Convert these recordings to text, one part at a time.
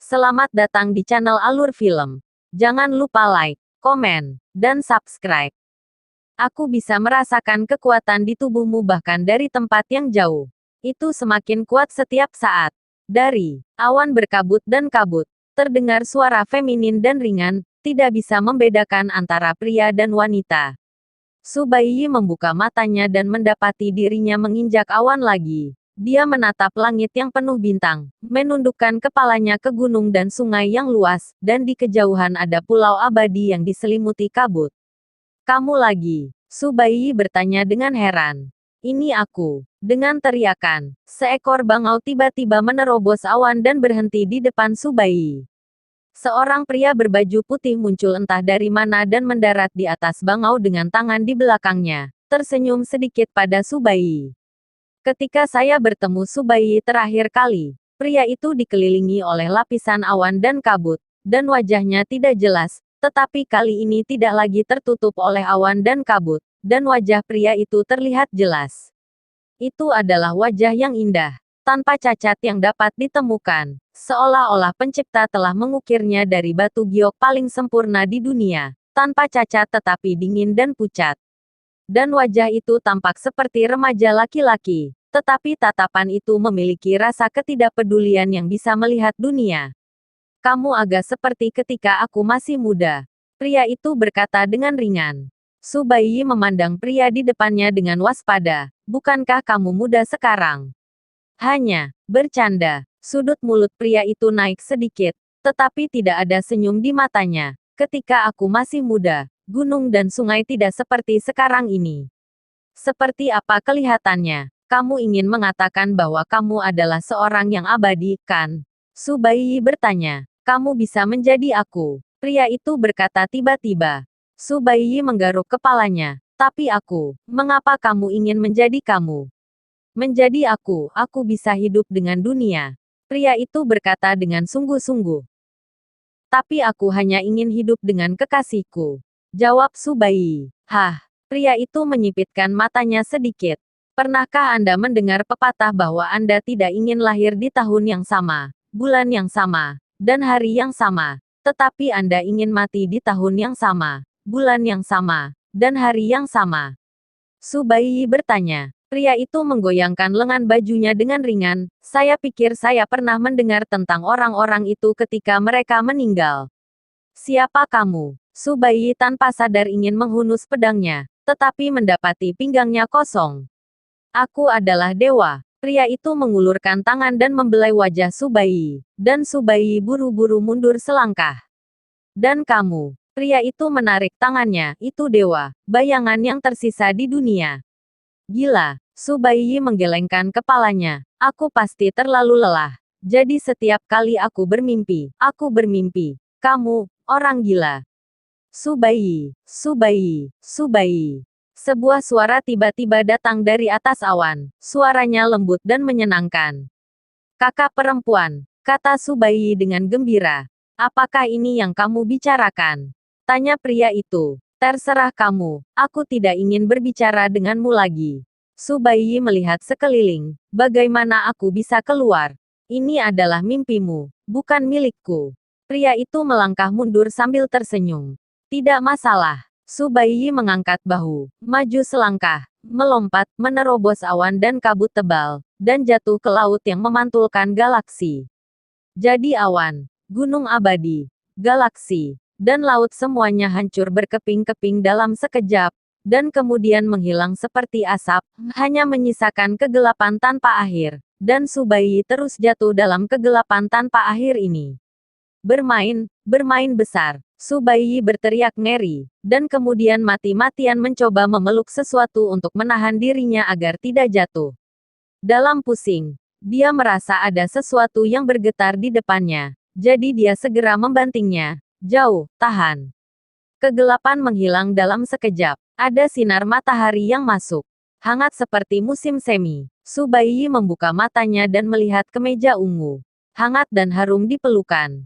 Selamat datang di channel Alur Film. Jangan lupa like, komen, dan subscribe. Aku bisa merasakan kekuatan di tubuhmu bahkan dari tempat yang jauh. Itu semakin kuat setiap saat. Dari awan berkabut dan kabut, terdengar suara feminin dan ringan, tidak bisa membedakan antara pria dan wanita. Su Baiyi membuka matanya dan mendapati dirinya menginjak awan lagi. Dia menatap langit yang penuh bintang, menundukkan kepalanya ke gunung dan sungai yang luas, dan di kejauhan ada pulau abadi yang diselimuti kabut. Kamu lagi? Su Baiyi bertanya dengan heran. Ini aku. Dengan teriakan, seekor bangau tiba-tiba menerobos awan dan berhenti di depan Su Baiyi. Seorang pria berbaju putih muncul entah dari mana dan mendarat di atas bangau dengan tangan di belakangnya, tersenyum sedikit pada Su Baiyi. Ketika saya bertemu Su Baiyi terakhir kali, pria itu dikelilingi oleh lapisan awan dan kabut, dan wajahnya tidak jelas, tetapi kali ini tidak lagi tertutup oleh awan dan kabut, dan wajah pria itu terlihat jelas. Itu adalah wajah yang indah, tanpa cacat yang dapat ditemukan, seolah-olah pencipta telah mengukirnya dari batu giok paling sempurna di dunia, tanpa cacat tetapi dingin dan pucat. Dan wajah itu tampak seperti remaja laki-laki, tetapi tatapan itu memiliki rasa ketidakpedulian yang bisa melihat dunia. Kamu agak seperti ketika aku masih muda. Pria itu berkata dengan ringan. Su Baiyi memandang pria di depannya dengan waspada. Bukankah kamu muda sekarang? Hanya bercanda. Sudut mulut pria itu naik sedikit, tetapi tidak ada senyum di matanya. Ketika aku masih muda, gunung dan sungai tidak seperti sekarang ini. Seperti apa kelihatannya? Kamu ingin mengatakan bahwa kamu adalah seorang yang abadi, kan? Su Baiyi bertanya. Kamu bisa menjadi aku. Pria itu berkata tiba-tiba. Su Baiyi menggaruk kepalanya. Tapi aku, mengapa kamu ingin menjadi kamu? Menjadi aku bisa hidup dengan dunia. Pria itu berkata dengan sungguh-sungguh. Tapi aku hanya ingin hidup dengan kekasihku. Jawab Su Baiyi. Hah, pria itu menyipitkan matanya sedikit. Pernahkah Anda mendengar pepatah bahwa Anda tidak ingin lahir di tahun yang sama, bulan yang sama, dan hari yang sama, tetapi Anda ingin mati di tahun yang sama, bulan yang sama, dan hari yang sama? Su Baiyi bertanya. Pria itu menggoyangkan lengan bajunya dengan ringan. Saya pikir saya pernah mendengar tentang orang-orang itu ketika mereka meninggal. Siapa kamu? Su Baiyi tanpa sadar ingin menghunus pedangnya, tetapi mendapati pinggangnya kosong. Aku adalah dewa. Pria itu mengulurkan tangan dan membelai wajah Su Baiyi, dan Su Baiyi buru-buru mundur selangkah. Dan kamu? Pria itu menarik tangannya, itu dewa, bayangan yang tersisa di dunia. Gila, Su Baiyi menggelengkan kepalanya. Aku pasti terlalu lelah. Jadi setiap kali aku bermimpi, kamu, orang gila. Su Baiyi, Su Baiyi, Su Baiyi. Sebuah suara tiba-tiba datang dari atas awan. Suaranya lembut dan menyenangkan. Kakak perempuan, kata Su Baiyi dengan gembira. Apakah ini yang kamu bicarakan? Tanya pria itu. Terserah kamu, aku tidak ingin berbicara denganmu lagi. Su Baiyi melihat sekeliling. Bagaimana aku bisa keluar? Ini adalah mimpimu, bukan milikku. Pria itu melangkah mundur sambil tersenyum. Tidak masalah. Su Baiyi mengangkat bahu, maju selangkah, melompat, menerobos awan dan kabut tebal, dan jatuh ke laut yang memantulkan galaksi. Jadi awan, gunung abadi, galaksi, dan laut semuanya hancur berkeping-keping dalam sekejap, dan kemudian menghilang seperti asap, hanya menyisakan kegelapan tanpa akhir, dan Su Baiyi terus jatuh dalam kegelapan tanpa akhir ini. Bermain besar, Su Baiyi berteriak ngeri, dan kemudian mati-matian mencoba memeluk sesuatu untuk menahan dirinya agar tidak jatuh. Dalam pusing, dia merasa ada sesuatu yang bergetar di depannya, jadi dia segera membantingnya. Jauh, tahan. Kegelapan menghilang dalam sekejap. Ada sinar matahari yang masuk. Hangat seperti musim semi. Su Baiyi membuka matanya dan melihat kemeja ungu. Hangat dan harum di pelukan.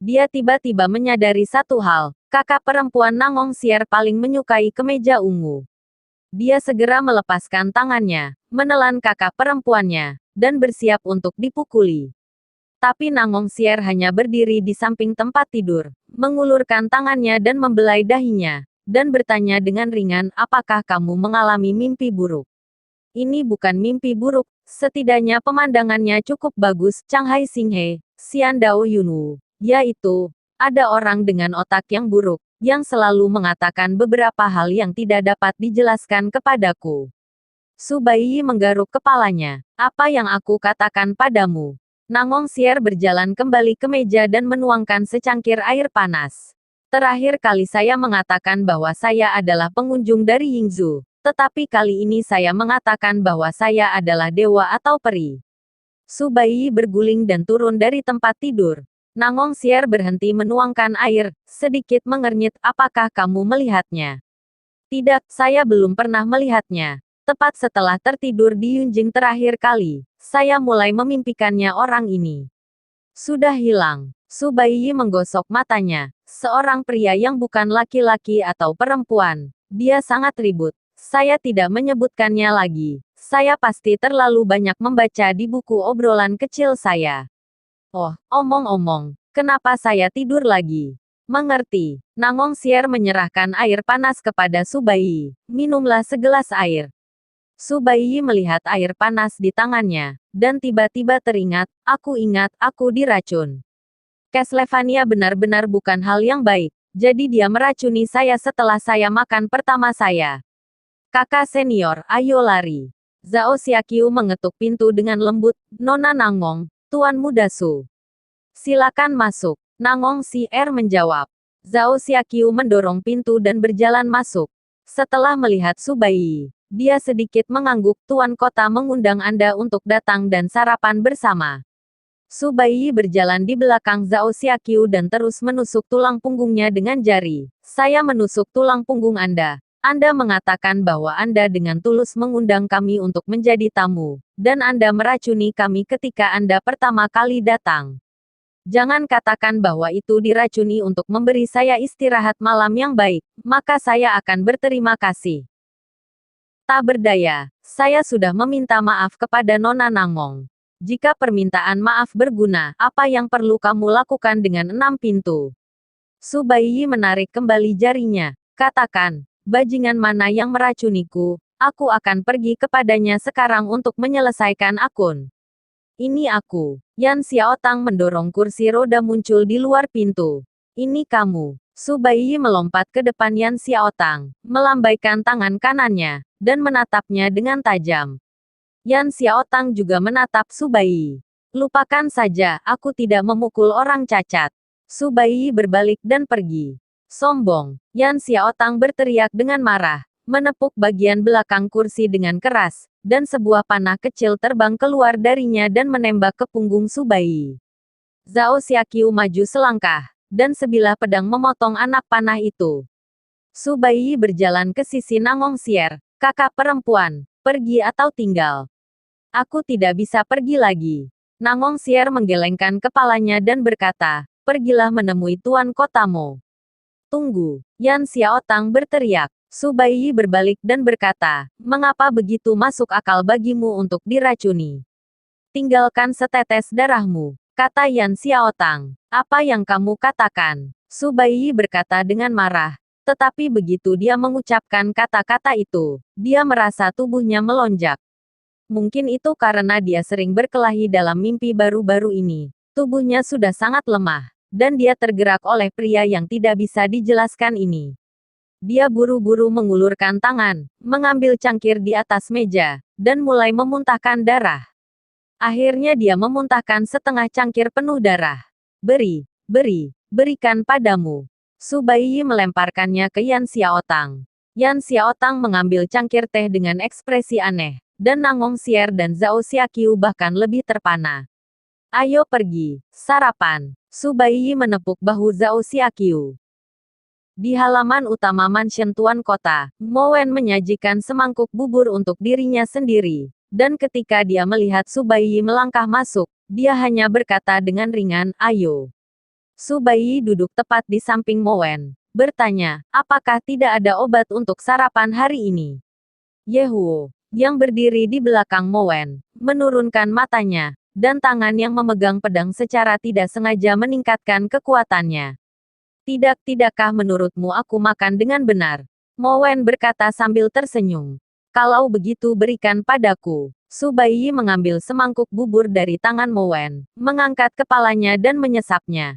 Dia tiba-tiba menyadari satu hal. Kakak perempuan Nangong Sier paling menyukai kemeja ungu. Dia segera melepaskan tangannya, menelan kakak perempuannya, dan bersiap untuk dipukuli. Tapi Nangong Sier hanya berdiri di samping tempat tidur, mengulurkan tangannya dan membelai dahinya, dan bertanya dengan ringan, apakah kamu mengalami mimpi buruk? Ini bukan mimpi buruk, setidaknya pemandangannya cukup bagus, Changhai Xinghe, Xian Dao Yunwu, yaitu, ada orang dengan otak yang buruk, yang selalu mengatakan beberapa hal yang tidak dapat dijelaskan kepadaku. Su Baiyi menggaruk kepalanya. Apa yang aku katakan padamu? Nangong Sier berjalan kembali ke meja dan menuangkan secangkir air panas. Terakhir kali saya mengatakan bahwa saya adalah pengunjung dari Yingzhou, tetapi kali ini saya mengatakan bahwa saya adalah dewa atau peri. Su Baiyi berguling dan turun dari tempat tidur. Nangong Sier berhenti menuangkan air, sedikit mengernyit, apakah kamu melihatnya? Tidak, saya belum pernah melihatnya. Tepat setelah tertidur di Yunjing terakhir kali, saya mulai memimpikannya orang ini. Sudah hilang. Su Baiyi menggosok matanya. Seorang pria yang bukan laki-laki atau perempuan. Dia sangat ribut. Saya tidak menyebutkannya lagi. Saya pasti terlalu banyak membaca di buku obrolan kecil saya. Oh, omong-omong, kenapa saya tidur lagi? Mengerti. Nangong Sier menyerahkan air panas kepada Su Baiyi. Minumlah segelas air. Su Baiyi melihat air panas di tangannya, dan tiba-tiba teringat, aku ingat, aku diracun. Castlevania benar-benar bukan hal yang baik, jadi dia meracuni saya setelah saya makan pertama saya. Kakak senior, ayo lari. Zhao Xiaqiu mengetuk pintu dengan lembut, Nona Nangong, Tuan Muda Su. Silakan masuk. Nangong Sier menjawab. Zhao Xiaqiu mendorong pintu dan berjalan masuk. Setelah melihat Su Baiyi, dia sedikit mengangguk, Tuan Kota mengundang Anda untuk datang dan sarapan bersama. Su Baiyi berjalan di belakang Zhao Xiaqiu dan terus menusuk tulang punggungnya dengan jari. Saya menusuk tulang punggung Anda. Anda mengatakan bahwa Anda dengan tulus mengundang kami untuk menjadi tamu, dan Anda meracuni kami ketika Anda pertama kali datang. Jangan katakan bahwa itu diracuni untuk memberi saya istirahat malam yang baik, maka saya akan berterima kasih. Tak berdaya, saya sudah meminta maaf kepada Nona Nangong. Jika permintaan maaf berguna, apa yang perlu kamu lakukan dengan 6 pintu? Su Baiyi menarik kembali jarinya. Katakan, bajingan mana yang meracuniku, aku akan pergi kepadanya sekarang untuk menyelesaikan akun. Ini aku. Yan Xiaotang mendorong kursi roda muncul di luar pintu. Ini kamu. Su Baiyi melompat ke depan Yan Xiaotang, melambaikan tangan kanannya, dan menatapnya dengan tajam. Yan Xiaotang juga menatap Su Baiyi. Lupakan saja, aku tidak memukul orang cacat. Su Baiyi berbalik dan pergi. Sombong. Yan Xiaotang berteriak dengan marah, menepuk bagian belakang kursi dengan keras, dan sebuah panah kecil terbang keluar darinya dan menembak ke punggung Su Baiyi. Zhao Xiaqiu maju selangkah, dan sebilah pedang memotong anak panah itu. Su Baiyi berjalan ke sisi Nangong Sier, kakak perempuan, pergi atau tinggal. Aku tidak bisa pergi lagi. Nangong Sier menggelengkan kepalanya dan berkata, pergilah menemui Tuan Kotamu. Tunggu, Yan Xiaotang berteriak. Su Baiyi berbalik dan berkata, mengapa begitu masuk akal bagimu untuk diracuni? Tinggalkan setetes darahmu, kata Yan Xiaotang. Apa yang kamu katakan? Su Baiyi berkata dengan marah. Tetapi begitu dia mengucapkan kata-kata itu, dia merasa tubuhnya melonjak. Mungkin itu karena dia sering berkelahi dalam mimpi baru-baru ini. Tubuhnya sudah sangat lemah, dan dia tergerak oleh pria yang tidak bisa dijelaskan ini. Dia buru-buru mengulurkan tangan, mengambil cangkir di atas meja, dan mulai memuntahkan darah. Akhirnya dia memuntahkan setengah cangkir penuh darah. Berikan padamu. Su Baiyi melemparkannya ke Yan Xiaotang. Yan Xiaotang mengambil cangkir teh dengan ekspresi aneh, dan Nangong Sier dan Zhao Xiaqiu bahkan lebih terpana. Ayo pergi, sarapan. Su Baiyi menepuk bahu Zhao Xiaqiu. Di halaman utama mansion Tuan Kota, Mo Wen menyajikan semangkuk bubur untuk dirinya sendiri. Dan ketika dia melihat Su Baiyi melangkah masuk, dia hanya berkata dengan ringan, ayo. Su Baiyi duduk tepat di samping Mo Wen, bertanya, apakah tidak ada obat untuk sarapan hari ini? Ye Huo, yang berdiri di belakang Mo Wen, menurunkan matanya, dan tangan yang memegang pedang secara tidak sengaja meningkatkan kekuatannya. Tidakkah menurutmu aku makan dengan benar? Mo Wen berkata sambil tersenyum. Kalau begitu berikan padaku. Su Baiyi mengambil semangkuk bubur dari tangan Mo Wen, mengangkat kepalanya dan menyesapnya.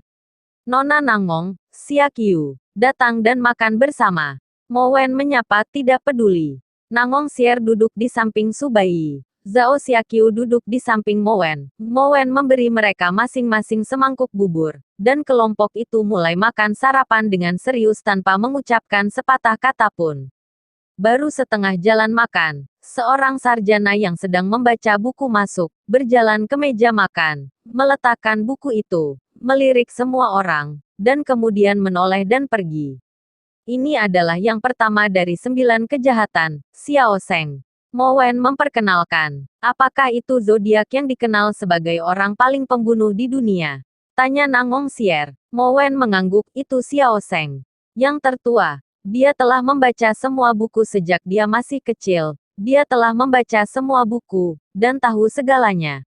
Nona Nangong, Xia Qiu, datang dan makan bersama. Mo Wen menyapa tidak peduli. Nangong Xier duduk di samping Su Baiyi. Zhao Xiaqiu duduk di samping Mo Wen. Mo Wen memberi mereka masing-masing semangkuk bubur, dan kelompok itu mulai makan sarapan dengan serius tanpa mengucapkan sepatah kata pun. Baru setengah jalan makan, seorang sarjana yang sedang membaca buku masuk, berjalan ke meja makan, meletakkan buku itu, melirik semua orang, dan kemudian menoleh dan pergi. Ini adalah yang pertama dari 9 kejahatan, Xiao Sheng. Mo Wen memperkenalkan. Apakah itu zodiak yang dikenal sebagai orang paling pembunuh di dunia? Tanya Nangong Xier. Mo Wen mengangguk, itu Xiao Sheng. Yang tertua. Dia telah membaca semua buku sejak dia masih kecil. Dia telah membaca semua buku, dan tahu segalanya.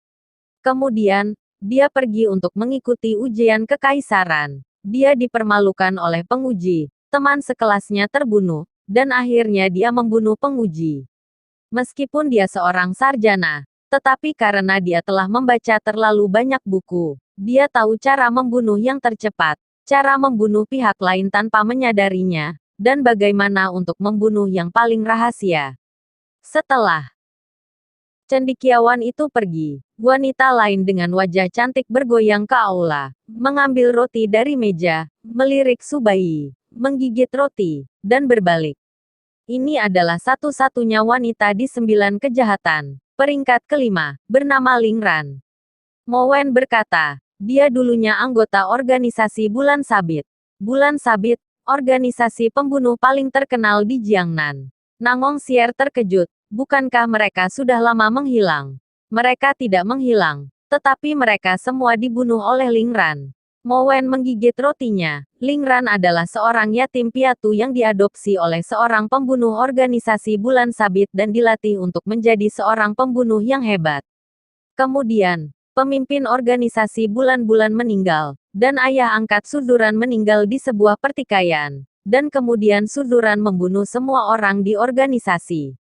Kemudian, dia pergi untuk mengikuti ujian kekaisaran. Dia dipermalukan oleh penguji, teman sekelasnya terbunuh, dan akhirnya dia membunuh penguji. Meskipun dia seorang sarjana, tetapi karena dia telah membaca terlalu banyak buku, dia tahu cara membunuh yang tercepat, cara membunuh pihak lain tanpa menyadarinya, dan bagaimana untuk membunuh yang paling rahasia. Setelah cendekiawan itu pergi, wanita lain dengan wajah cantik bergoyang ke aula, mengambil roti dari meja, melirik Su Baiyi, menggigit roti, dan berbalik. Ini adalah satu-satunya wanita di 9 kejahatan. Peringkat kelima, bernama Ling Ran. Mo Wen berkata, dia dulunya anggota organisasi Bulan Sabit. Bulan Sabit, organisasi pembunuh paling terkenal di Jiangnan. Nangong Xier terkejut, bukankah mereka sudah lama menghilang? Mereka tidak menghilang, tetapi mereka semua dibunuh oleh Ling Ran. Mo Wen menggigit rotinya. Ling Ran adalah seorang yatim piatu yang diadopsi oleh seorang pembunuh organisasi Bulan Sabit dan dilatih untuk menjadi seorang pembunuh yang hebat. Kemudian, pemimpin organisasi Bulan-Bulan meninggal, dan ayah angkat Suzuran meninggal di sebuah pertikaian, dan kemudian Suzuran membunuh semua orang di organisasi.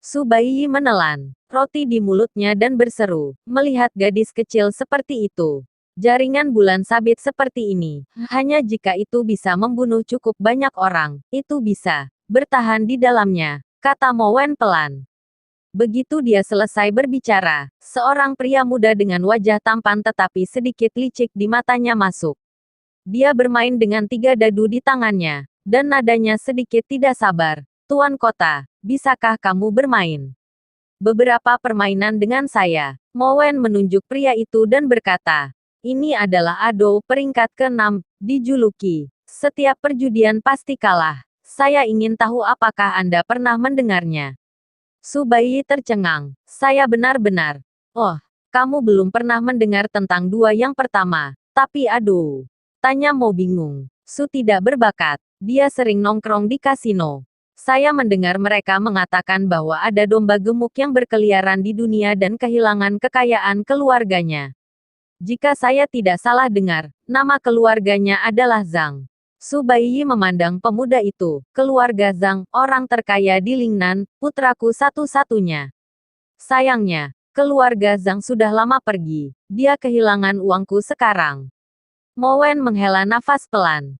Su Baiyi menelan roti di mulutnya dan berseru, melihat gadis kecil seperti itu. Jaringan Bulan Sabit seperti ini, hanya jika itu bisa membunuh cukup banyak orang, itu bisa bertahan di dalamnya, kata Mo Wen pelan. Begitu dia selesai berbicara, seorang pria muda dengan wajah tampan tetapi sedikit licik di matanya masuk. Dia bermain dengan 3 dadu di tangannya, dan nadanya sedikit tidak sabar. Tuan Kota, bisakah kamu bermain beberapa permainan dengan saya? Mo Wen menunjuk pria itu dan berkata, ini adalah Ado peringkat ke-6, dijuluki. Setiap perjudian pasti kalah. Saya ingin tahu apakah Anda pernah mendengarnya. Su Baiyi tercengang. Saya benar-benar. Oh, kamu belum pernah mendengar tentang 2 yang pertama. Tapi Ado. Tanya Mo bingung. Su tidak berbakat. Dia sering nongkrong di kasino. Saya mendengar mereka mengatakan bahwa ada domba gemuk yang berkeliaran di dunia dan kehilangan kekayaan keluarganya. Jika saya tidak salah dengar, nama keluarganya adalah Zhang. Su Baiyi memandang pemuda itu, keluarga Zhang, orang terkaya di Lingnan, putraku satu-satunya. Sayangnya, keluarga Zhang sudah lama pergi, dia kehilangan uangku sekarang. Mo Wen menghela nafas pelan.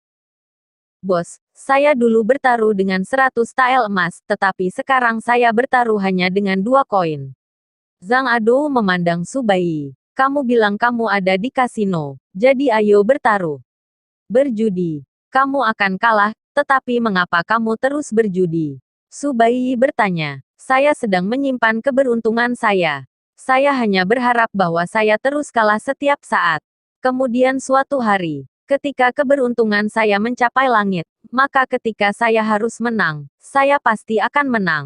Bos, saya dulu bertaruh dengan 100 tael emas, tetapi sekarang saya bertaruh hanya dengan 2 koin. Zhang Ado memandang Su Baiyi. Kamu bilang kamu ada di kasino, jadi ayo bertaruh. Berjudi. Kamu akan kalah, tetapi mengapa kamu terus berjudi? Su Baiyi bertanya. Saya sedang menyimpan keberuntungan saya. Saya hanya berharap bahwa saya terus kalah setiap saat. Kemudian suatu hari, ketika keberuntungan saya mencapai langit, maka ketika saya harus menang, saya pasti akan menang.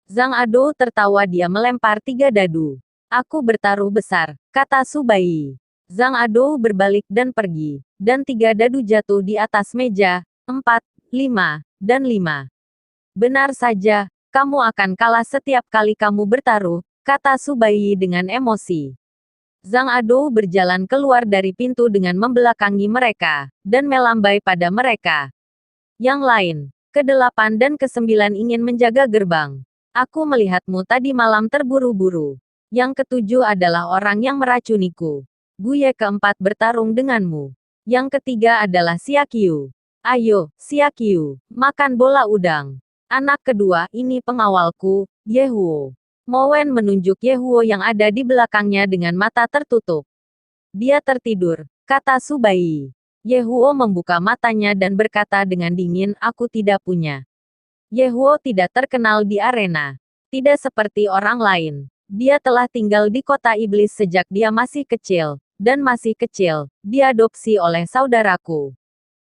Zhang Ado tertawa, dia melempar 3 dadu. Aku bertaruh besar, kata Su Baiyi. Zhang Ado berbalik dan pergi, dan 3 dadu jatuh di atas meja, 4, 5, dan 5. Benar saja, kamu akan kalah setiap kali kamu bertaruh, kata Su Baiyi dengan emosi. Zhang Adou berjalan keluar dari pintu dengan membelakangi mereka, dan melambai pada mereka. Yang lain, ke-8 dan ke-9 ingin menjaga gerbang. Aku melihatmu tadi malam terburu-buru. Yang ke-7 adalah orang yang meracuniku. Guye ke-4 bertarung denganmu. Yang ketiga adalah Xiaqiu. Ayo, Xiaqiu, makan bola udang. Anak kedua ini pengawalku, Yehuo. Mowen menunjuk Yehuo yang ada di belakangnya dengan mata tertutup. Dia tertidur, kata Subai. Yehuo membuka matanya dan berkata dengan dingin, aku tidak punya. Yehuo tidak terkenal di arena. Tidak seperti orang lain. Dia telah tinggal di kota iblis sejak dia masih kecil, dan masih kecil, diadopsi oleh saudaraku.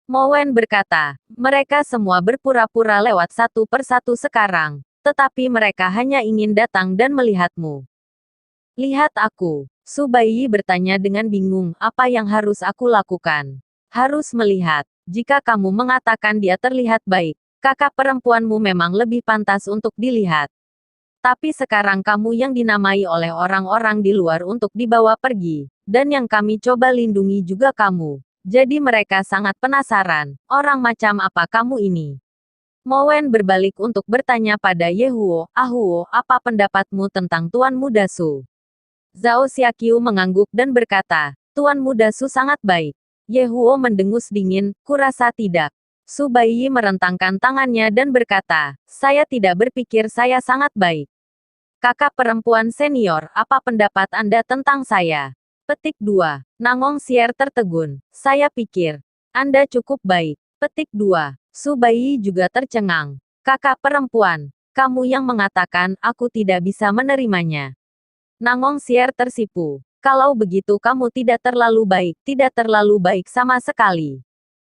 Mowen berkata, mereka semua berpura-pura lewat satu persatu sekarang. Tetapi mereka hanya ingin datang dan melihatmu. Lihat aku. Subai bertanya dengan bingung, apa yang harus aku lakukan? Harus melihat. Jika kamu mengatakan dia terlihat baik, kakak perempuanmu memang lebih pantas untuk dilihat. Tapi sekarang kamu yang dinamai oleh orang-orang di luar untuk dibawa pergi, dan yang kami coba lindungi juga kamu. Jadi mereka sangat penasaran, orang macam apa kamu ini? Mowen berbalik untuk bertanya pada Yehuo, Ahuo, apa pendapatmu tentang Tuan Muda Su? Zhao Xiaqiu mengangguk dan berkata, Tuan Muda Su sangat baik. Yehuo mendengus dingin, kurasa tidak. Su Baiyi merentangkan tangannya dan berkata, saya tidak berpikir saya sangat baik. Kakak perempuan senior, apa pendapat Anda tentang saya? Petik 2. Nangong Sier tertegun, saya pikir, Anda cukup baik. Petik 2. Su Baiyi juga tercengang. Kakak perempuan, kamu yang mengatakan aku tidak bisa menerimanya. Nangong Sier tersipu. Kalau begitu kamu tidak terlalu baik sama sekali.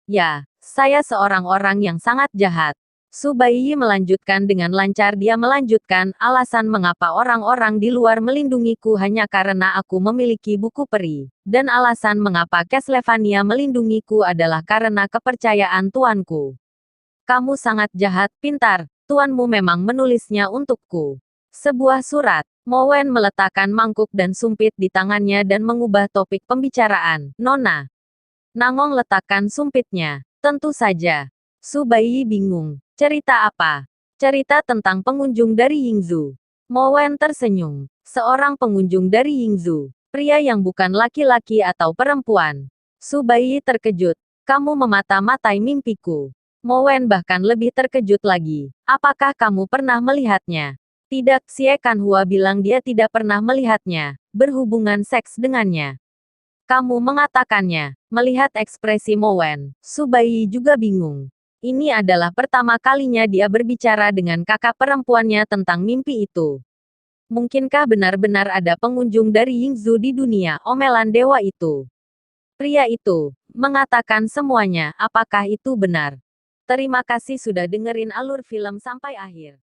Ya, saya seorang orang yang sangat jahat. Su Baiyi melanjutkan dengan lancar. Dia melanjutkan, alasan mengapa orang-orang di luar melindungiku hanya karena aku memiliki buku peri. Dan alasan mengapa Castlevania melindungiku adalah karena kepercayaan tuanku. Kamu sangat jahat, pintar. Tuanmu memang menulisnya untukku. Sebuah surat. Mowen meletakkan mangkuk dan sumpit di tangannya dan mengubah topik pembicaraan. Nona. Nangong letakkan sumpitnya. Tentu saja. Su Baiyi bingung. Cerita apa? Cerita tentang pengunjung dari Yingzhou. Mowen tersenyum. Seorang pengunjung dari Yingzhou. Pria yang bukan laki-laki atau perempuan. Su Baiyi terkejut. Kamu memata-matai mimpiku. Mowen bahkan lebih terkejut lagi. Apakah kamu pernah melihatnya? Tidak, Xie Kanhua bilang dia tidak pernah melihatnya, berhubungan seks dengannya. Kamu mengatakannya. Melihat ekspresi Mowen, Su Baiyi juga bingung. Ini adalah pertama kalinya dia berbicara dengan kakak perempuannya tentang mimpi itu. Mungkinkah benar-benar ada pengunjung dari Yingzhou di dunia omelan dewa itu? Pria itu mengatakan semuanya, apakah itu benar? Terima kasih sudah dengerin alur film sampai akhir.